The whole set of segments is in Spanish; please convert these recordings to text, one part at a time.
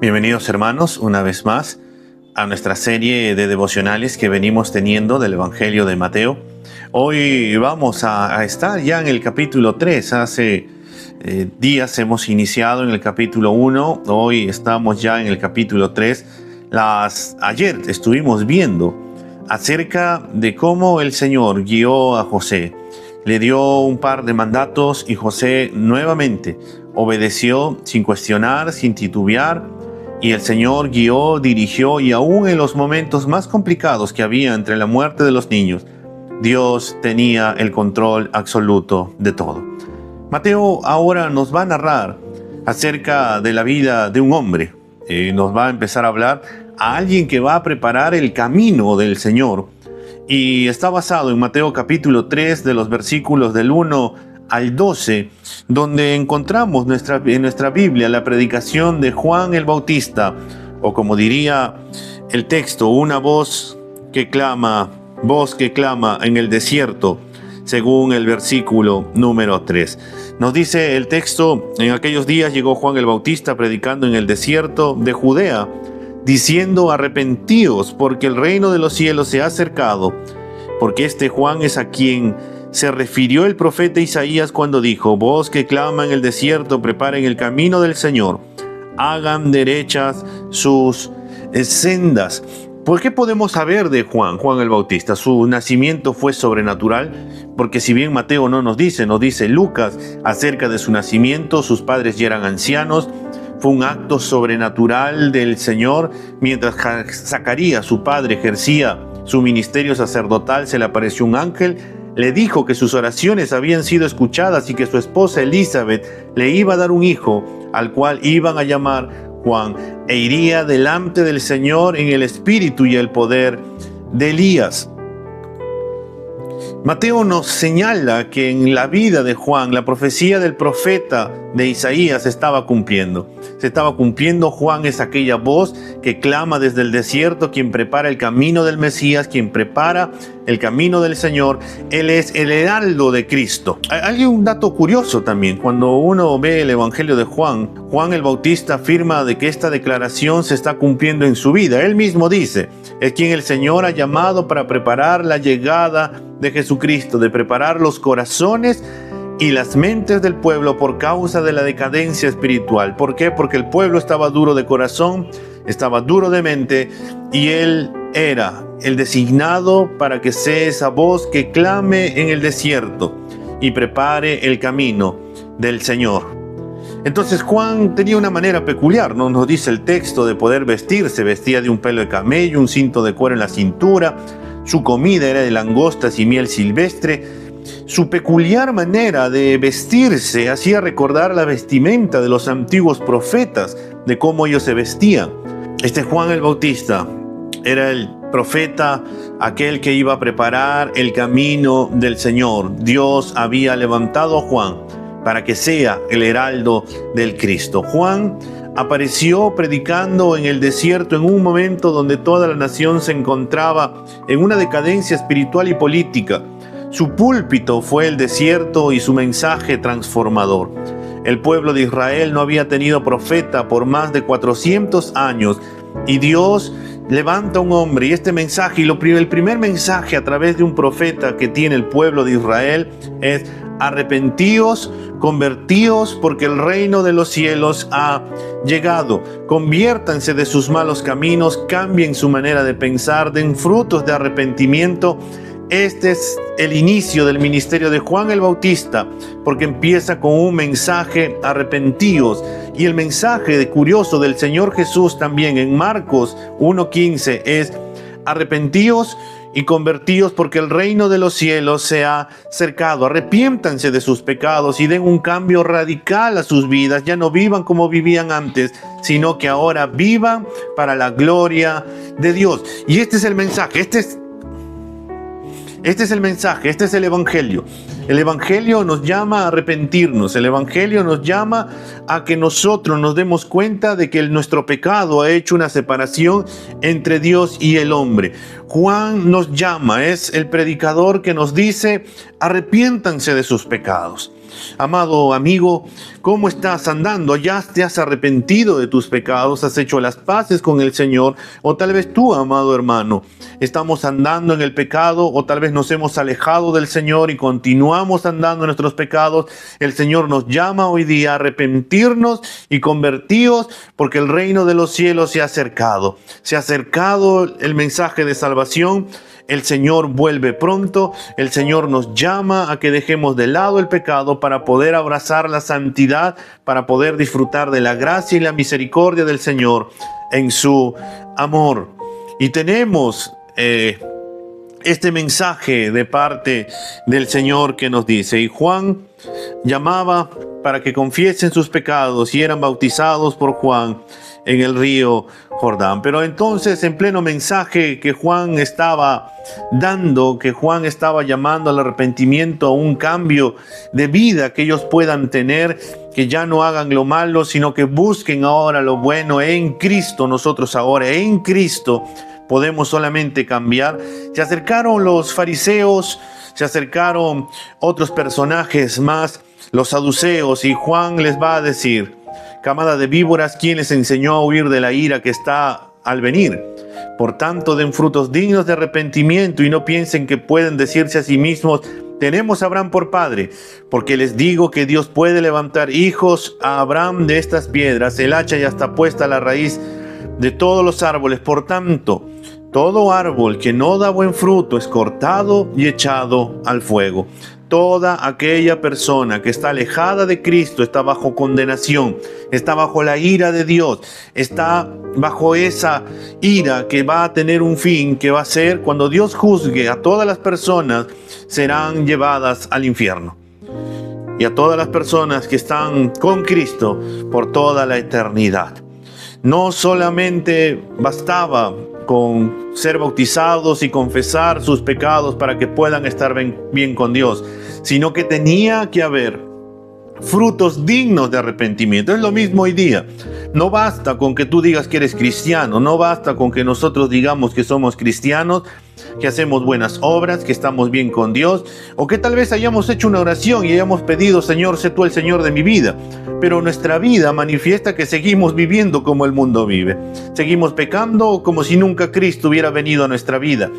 Bienvenidos hermanos, una vez más a nuestra serie de devocionales que venimos teniendo del Evangelio de Mateo. Hoy vamos a estar ya en el capítulo 3. Hace días hemos iniciado en el capítulo 1, hoy estamos ya en el capítulo 3. Ayer estuvimos viendo acerca de cómo el Señor guió a José. Le dio un par de mandatos y José nuevamente obedeció sin cuestionar, sin titubear. Y el Señor guió, dirigió, y aún en los momentos más complicados que había entre la muerte de los niños, Dios tenía el control absoluto de todo. Mateo ahora nos va a narrar acerca de la vida de un hombre. Nos va a empezar a hablar a alguien que va a preparar el camino del Señor. Y está basado en Mateo capítulo 3, de los versículos del 1 al 12, donde encontramos en nuestra Biblia la predicación de Juan el Bautista, o como diría el texto, una voz que clama en el desierto, según el versículo número 3. Nos dice el texto: en aquellos días llegó Juan el Bautista predicando en el desierto de Judea, diciendo: arrepentíos, porque el reino de los cielos se ha acercado. Porque este Juan es a quien se refirió el profeta Isaías cuando dijo: voz que clama en el desierto, preparen el camino del Señor, hagan derechas sus sendas. ¿Por qué podemos saber de Juan el Bautista? Su nacimiento fue sobrenatural, porque si bien Mateo no nos dice Lucas acerca de su nacimiento, sus padres ya eran ancianos. Fue un acto sobrenatural del Señor. Mientras Zacarías, su padre, ejercía su ministerio sacerdotal, se le apareció un ángel. Le dijo que sus oraciones habían sido escuchadas y que su esposa Elizabeth le iba a dar un hijo, al cual iban a llamar Juan, e iría delante del Señor en el espíritu y el poder de Elías. Mateo nos señala que en la vida de Juan, la profecía del profeta de Isaías se estaba cumpliendo. Juan es aquella voz que clama desde el desierto, quien prepara el camino del Mesías, quien prepara el camino del Señor. Él es el heraldo de Cristo. Hay un dato curioso también. Cuando uno ve el Evangelio de Juan el Bautista afirma de que esta declaración se está cumpliendo en su vida. Él mismo dice: es quien el Señor ha llamado para preparar la llegada de Jesucristo, de preparar los corazones y las mentes del pueblo por causa de la decadencia espiritual. ¿Por qué? Porque el pueblo estaba duro de corazón, estaba duro de mente, y él era el designado para que sea esa voz que clame en el desierto y prepare el camino del Señor. Entonces Juan tenía una manera peculiar, ¿no? Nos dice el texto, de poder vestirse. Vestía de un pelo de camello, un cinto de cuero en la cintura. Su comida era de langostas y miel silvestre. Su peculiar manera de vestirse hacía recordar la vestimenta de los antiguos profetas, de cómo ellos se vestían. Este Juan el Bautista era el profeta, aquel que iba a preparar el camino del Señor. Dios había levantado a Juan para que sea el heraldo del Cristo. Juan apareció predicando en el desierto en un momento donde toda la nación se encontraba en una decadencia espiritual y política. Su púlpito fue el desierto y su mensaje transformador. El pueblo de Israel no había tenido profeta por más de 400 años y Dios levanta un hombre, y este mensaje, el primer mensaje a través de un profeta que tiene el pueblo de Israel es: arrepentíos, convertíos, porque el reino de los cielos ha llegado. Conviértanse de sus malos caminos, cambien su manera de pensar, den frutos de arrepentimiento. Este es el inicio del ministerio de Juan el Bautista, porque empieza con un mensaje: arrepentíos. Y el mensaje curioso del Señor Jesús también en Marcos 1:15 es: arrepentíos y convertíos, porque el reino de los cielos se ha acercado. Arrepiéntanse de sus pecados y den un cambio radical a sus vidas. Ya no vivan como vivían antes, sino que ahora vivan para la gloria de Dios. Y este es el mensaje, este es el mensaje, este es el Evangelio. El Evangelio nos llama a arrepentirnos. El Evangelio nos llama a que nosotros nos demos cuenta de que nuestro pecado ha hecho una separación entre Dios y el hombre. Juan nos llama, es el predicador que nos dice: arrepiéntanse de sus pecados. Amado amigo, ¿cómo estás andando? ¿Ya te has arrepentido de tus pecados? ¿Has hecho las paces con el Señor? O tal vez tú, amado hermano, estamos andando en el pecado, o tal vez nos hemos alejado del Señor y continuamos andando en nuestros pecados. El Señor nos llama hoy día a arrepentirnos y convertidos, porque el reino de los cielos se ha acercado. Se ha acercado el mensaje de salvación. El Señor vuelve pronto. El Señor nos llama a que dejemos de lado el pecado para poder abrazar la santidad, para poder disfrutar de la gracia y la misericordia del Señor en su amor. Y tenemos este mensaje de parte del Señor que nos dice: y Juan llamaba para que confiesen sus pecados y eran bautizados por Juan en el río Jordán. Pero entonces, en pleno mensaje que Juan estaba dando, que Juan estaba llamando al arrepentimiento, a un cambio de vida que ellos puedan tener, que ya no hagan lo malo, sino que busquen ahora lo bueno en Cristo. Nosotros ahora en Cristo podemos solamente cambiar. Se acercaron los fariseos, se acercaron otros personajes más, los saduceos, y Juan les va a decir: camada de víboras, ¿quién les enseñó a huir de la ira que está al venir? Por tanto, den frutos dignos de arrepentimiento y no piensen que pueden decirse a sí mismos: tenemos a Abraham por padre, porque les digo que Dios puede levantar hijos a Abraham de estas piedras. El hacha ya está puesta a la raíz de todos los árboles. Por tanto, todo árbol que no da buen fruto es cortado y echado al fuego. Toda aquella persona que está alejada de Cristo está bajo condenación, está bajo la ira de Dios, está bajo esa ira que va a tener un fin, que va a ser cuando Dios juzgue a todas las personas, serán llevadas al infierno. Y a todas las personas que están con Cristo por toda la eternidad. No solamente bastaba con ser bautizados y confesar sus pecados para que puedan estar bien con Dios, sino que tenía que haber frutos dignos de arrepentimiento. Es lo mismo hoy día. No basta con que tú digas que eres cristiano, no basta con que nosotros digamos que somos cristianos, que hacemos buenas obras, que estamos bien con Dios, o que tal vez hayamos hecho una oración y hayamos pedido: Señor, sé tú el Señor de mi vida. Pero nuestra vida manifiesta que seguimos viviendo como el mundo vive. Seguimos pecando como si nunca Cristo hubiera venido a nuestra vida.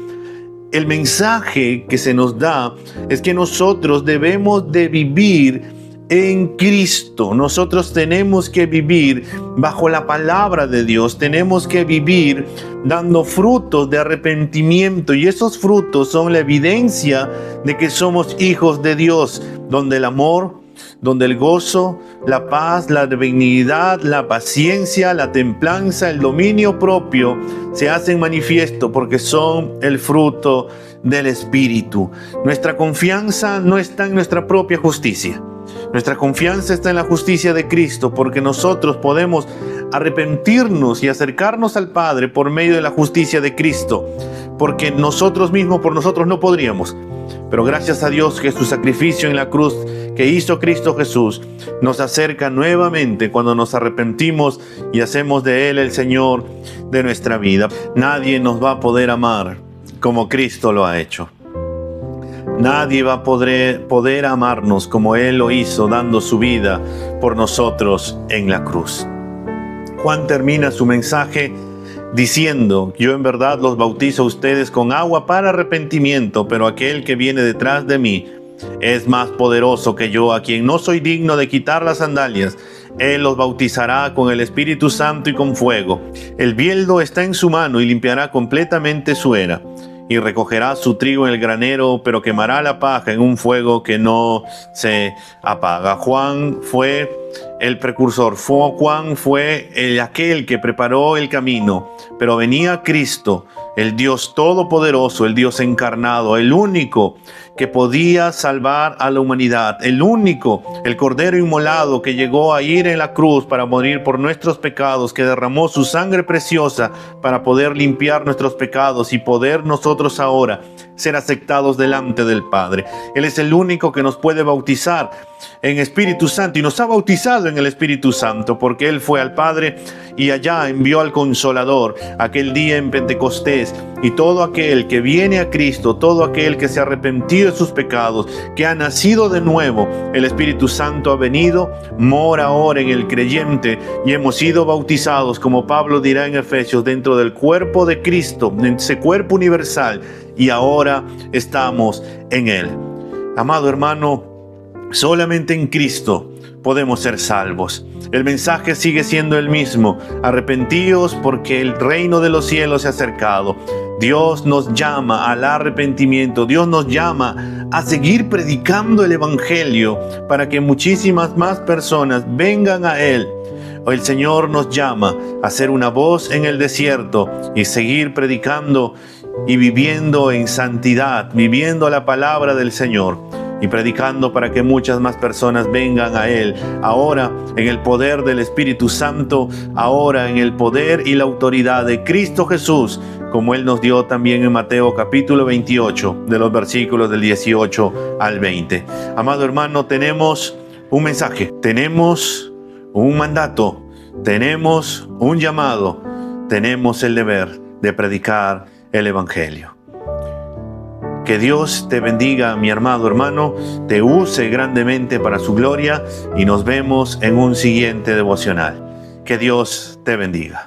El mensaje que se nos da es que nosotros debemos de vivir en Cristo. Nosotros tenemos que vivir bajo la palabra de Dios. Tenemos que vivir dando frutos de arrepentimiento. Y esos frutos son la evidencia de que somos hijos de Dios, donde el amor, donde el gozo, la paz, la benignidad, la paciencia, la templanza, el dominio propio se hacen manifiesto, porque son el fruto del Espíritu. Nuestra confianza no está en nuestra propia justicia. Nuestra confianza está en la justicia de Cristo, porque nosotros podemos arrepentirnos y acercarnos al Padre por medio de la justicia de Cristo, porque nosotros mismos, por nosotros no podríamos. Pero gracias a Dios que su sacrificio en la cruz que hizo Cristo Jesús nos acerca nuevamente cuando nos arrepentimos y hacemos de Él el Señor de nuestra vida. Nadie nos va a poder amar como Cristo lo ha hecho. Nadie va a poder amarnos como Él lo hizo, dando su vida por nosotros en la cruz. Juan termina su mensaje diciendo: yo en verdad los bautizo a ustedes con agua para arrepentimiento, pero aquel que viene detrás de mí es más poderoso que yo, a quien no soy digno de quitar las sandalias. Él los bautizará con el Espíritu Santo y con fuego. El bieldo está en su mano y limpiará completamente su era, y recogerá su trigo en el granero, pero quemará la paja en un fuego que no se apaga. Juan fue el precursor. Juan fue aquel que preparó el camino, pero venía Cristo, el Dios todopoderoso, el Dios encarnado, el único que podía salvar a la humanidad, el único, el Cordero inmolado que llegó a ir en la cruz para morir por nuestros pecados, que derramó su sangre preciosa para poder limpiar nuestros pecados y poder nosotros ahora ser aceptados delante del Padre. Él es el único que nos puede bautizar en Espíritu Santo, y nos ha bautizado en el Espíritu Santo, porque Él fue al Padre y allá envió al Consolador aquel día en Pentecostés. Y todo aquel que viene a Cristo, todo aquel que se ha arrepentido de sus pecados, que ha nacido de nuevo. El Espíritu Santo ha venido, mora ahora en el creyente y hemos sido bautizados, como Pablo dirá en Efesios, dentro del cuerpo de Cristo, en ese cuerpo universal, y ahora estamos en Él. Amado hermano, solamente en Cristo podemos ser salvos. El mensaje sigue siendo el mismo: arrepentíos porque el reino de los cielos se ha acercado. Dios nos llama al arrepentimiento. Dios nos llama a seguir predicando el Evangelio para que muchísimas más personas vengan a Él. El Señor nos llama a ser una voz en el desierto y seguir predicando y viviendo en santidad, viviendo la palabra del Señor y predicando para que muchas más personas vengan a Él, ahora en el poder del Espíritu Santo, ahora en el poder y la autoridad de Cristo Jesús, como Él nos dio también en Mateo capítulo 28, de los versículos del 18 al 20. Amado hermano, tenemos un mensaje, tenemos un mandato, tenemos un llamado, tenemos el deber de predicar el Evangelio. Que Dios te bendiga, mi amado hermano, te use grandemente para su gloria y nos vemos en un siguiente devocional. Que Dios te bendiga.